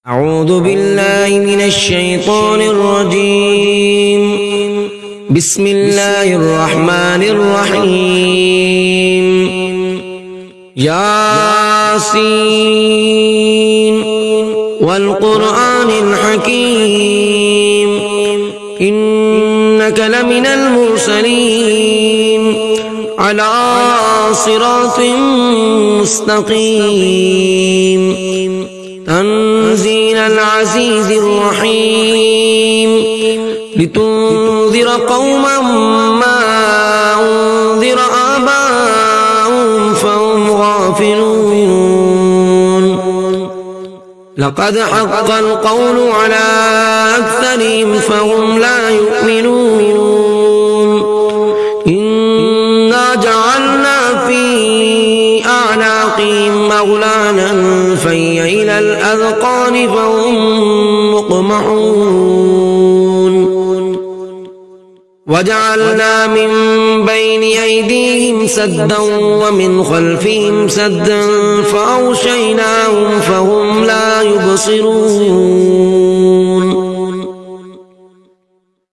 أعوذ بالله من الشيطان الرجيم. بسم الله الرحمن الرحيم. ياسين والقرآن الحكيم إنك لمن المرسلين على صراط مستقيم تنزيل العزيز الرحيم لتنذر قوما ما أنذر آباؤهم فهم غافلون. لقد حق القول على أكثرهم فهم لا يؤمنون. إنا جعلنا في أعناقهم أغلالا فهي إلى الأذقان فهم مقمحون. وجعلنا من بين أيديهم سدا ومن خلفهم سدا فأغشيناهم فهم لا يبصرون.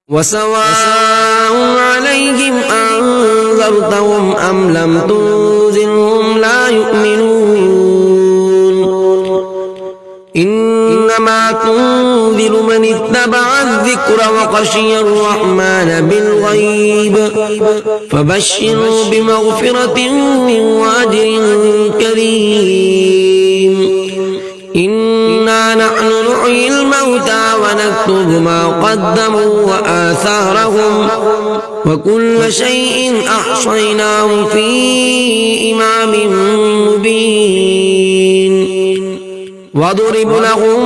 وسواء عليهم أنذرتهم أم لم تنذرهم لا يؤمنون. إنما تنذر من اتبع الذكر وخشي الرحمن بالغيب فبشروا بمغفرة وأجر كريم. إنا نحن نحيي الموتى ونكتب ما قدموا وآثارهم وكل شيء أحصيناه في إمام مبين. واضرب لهم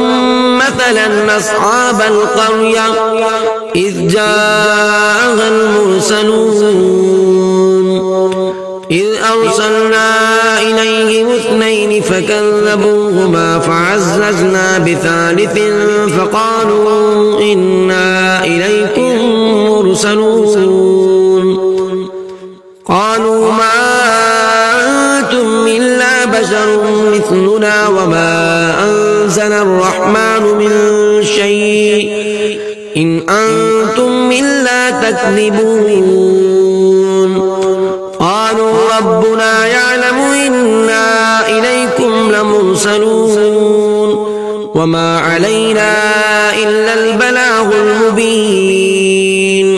مثلا أصحاب القرية إذ جاءها المرسلون إذ أرسلنا إليهم اثنين فكذبوهما فعززنا بثالث فقالوا إنا إليكم مرسلون. قالوا ما أنتم إلا بشر مثلنا وما أنزل الرحمن من شيء إن أنتم إلا تكذبون. قالوا ربنا يعلم إنا إليكم لمرسلون وما علينا إلا البلاغ المبين.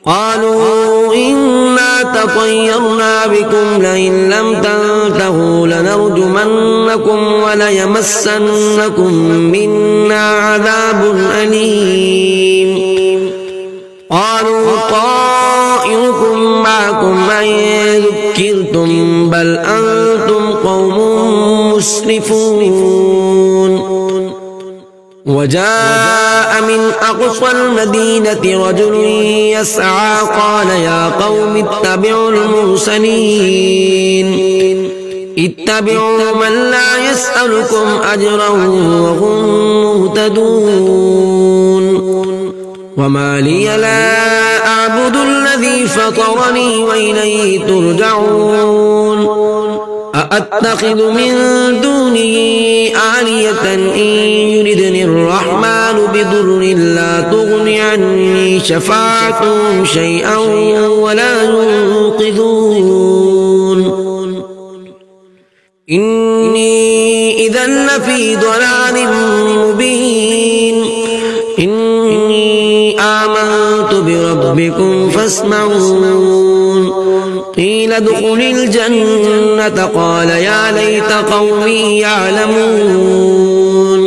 قالوا إنا تطيرنا بكم لئن لم تنتهوا لنرجمنكم وليمسنكم منا عذاب أليم. قالوا طائركم معكم أئن ذكرتم بل أنتم قوم مسرفون. وجاء من أقصى المدينة رجل يسعى قال يا قوم اتبعوا المرسلين اتبعوا من لا يسألكم أجرا وهم مهتدون. وما لي لا أعبد الذي فطرني وإليه ترجعون. أأتخذ من دونه آلية إن يردني الرحمن بضر لا تغن عني شفاعتهم شيئا ولا ينقذون. إني إذا لفي ضلال مبين. إني آمنت بربكم فاسمعون. قيل ادخل الجنة قال يا ليت قومي يعلمون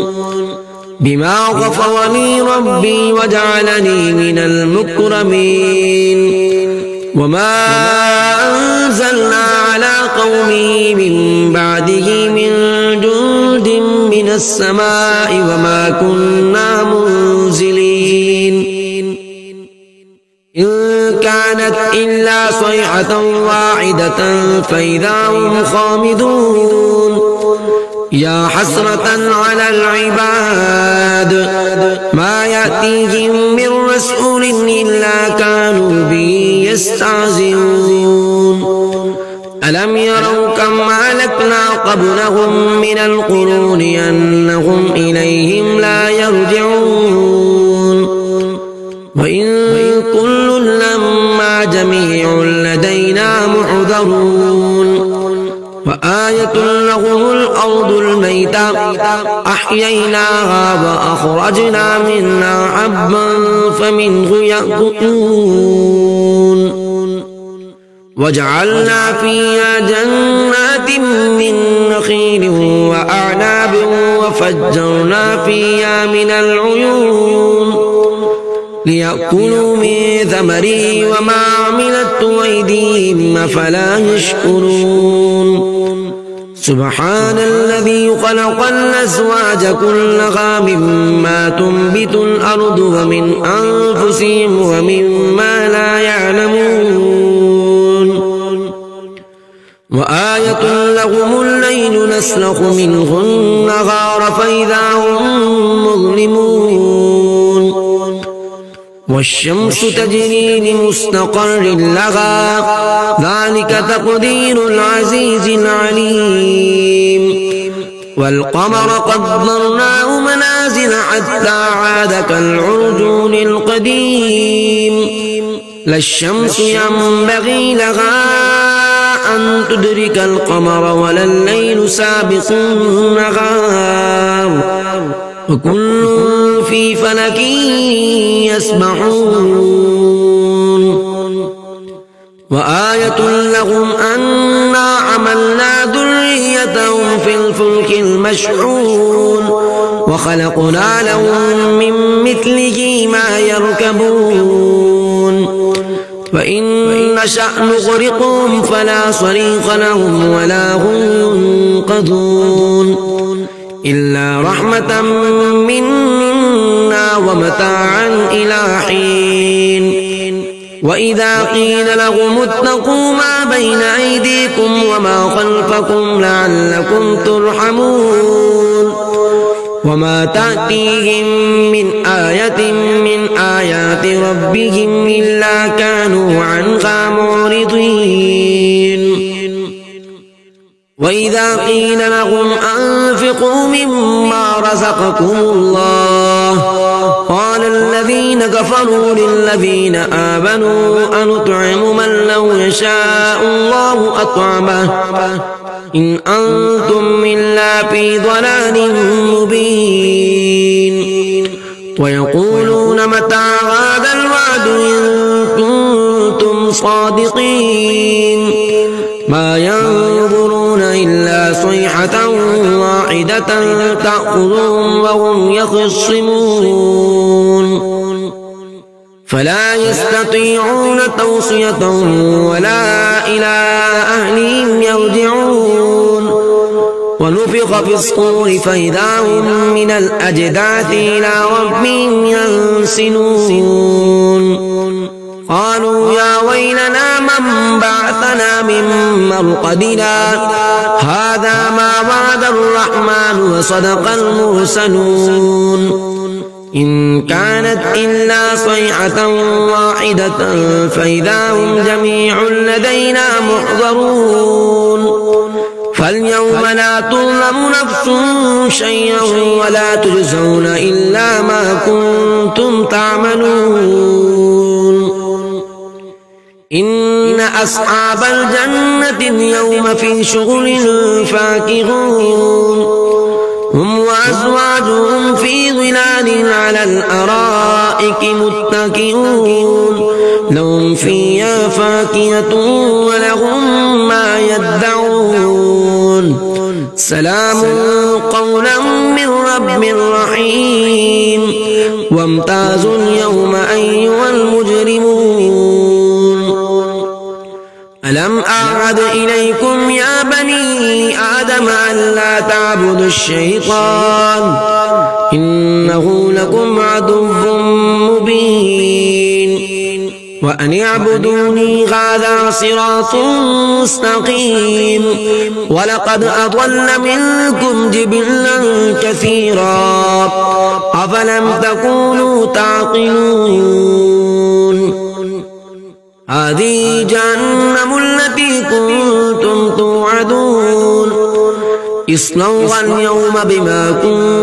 بما غفر لي ربي وجعلني من المكرمين. وما أنزلنا على قومه من بعده من جند من السماء وما كنا منزلين. إن كانت إلا صيحة واحدة فإذا هم خامدون. يا حسرة على العباد ما يأتيهم من رسول إلا كانوا به يستهزئون. ألم يروا كم أهلكنا قبلهم من القرون أنهم إليهم لا يرجعون وإن كل لما جميع لدينا محضرون وآية لهم الأرض الميتة أحييناها وأخرجنا منها حبا فمنه يأكلون وجعلنا فيها جنات من نخيل وأعناب وفجرنا فيها من العيون ليأكلوا من ثمره وما عملته أيديهم أفلا يشكرون سبحان الذي خلق الأزواج كلها مما تنبت الأرض ومن أنفسهم ومما لا يعلمون وآية لهم الليل نسلخ منه النهار فإذا هم مظلمون والشمس تجري لمستقر لها ذلك تقدير العزيز العليم والقمر قدرناه منازل حتى عاد كالعرجون القديم لا الشمس ينبغي لها أن تدرك القمر ولا الليل سابق النهار وكل في فلك يسبحون وآية لهم أنا حملنا ذريتهم في الفلك المشحون وخلقنا لهم من مثله ما يركبون وإن نشأ نغرقهم فلا صريخ لهم ولا هم ينقذون إلا رحمة منا ومتاعا إلى حين وإذا قيل لهم اتقوا ما بين أيديكم وما خلفكم لعلكم ترحمون وما تأتيهم من آية من آيات ربهم إلا كانوا عنها معرضين وإذا قيل لهم أنفقوا مما رزقكم الله قال الذين كفروا للذين آمنوا أنطعم من لو يشاء الله أطعمه إن أنتم إلا في ضلال مبين ويقولون متى هذا الوعد إن كنتم صادقين ما ينظرون إلا صيحة واحدة تأخذهم وهم يخصمون فلا يستطيعون توصية ولا إلى أهلهم يرجعون ونفخ في الصور فإذا هم من الأجداث إلى ربهم ينسلون قالوا يا ويلنا من بعثنا من مرقدنا هذا ما وعد الرحمن وصدق المرسلون إن كانت إلا صيحة واحدة فإذا هم جميع لدينا محضرون فاليوم لا تظلم نفس شيئا ولا تجزون إلا ما كنتم تعملون إن أصحاب الجنة اليوم في شغل فاكهون هم وأزواجهم في ظلال على الأرائك متكئون لهم فيها فاكهة ولهم ما يدعون سلام قولا من رب رحيم وامتازوا اليوم أيها المجرمون ألم أعهد إليكم يا بني آدم ألا تعبدوا الشيطان إنه لكم عدو مبين وأن اعبدوني هذا صراط مستقيم ولقد أضل منكم جبلا كثيرا أفلم تكونوا تعقلون هذه جهنم التي كنتم توعدون اصلوها اليوم بما كنتم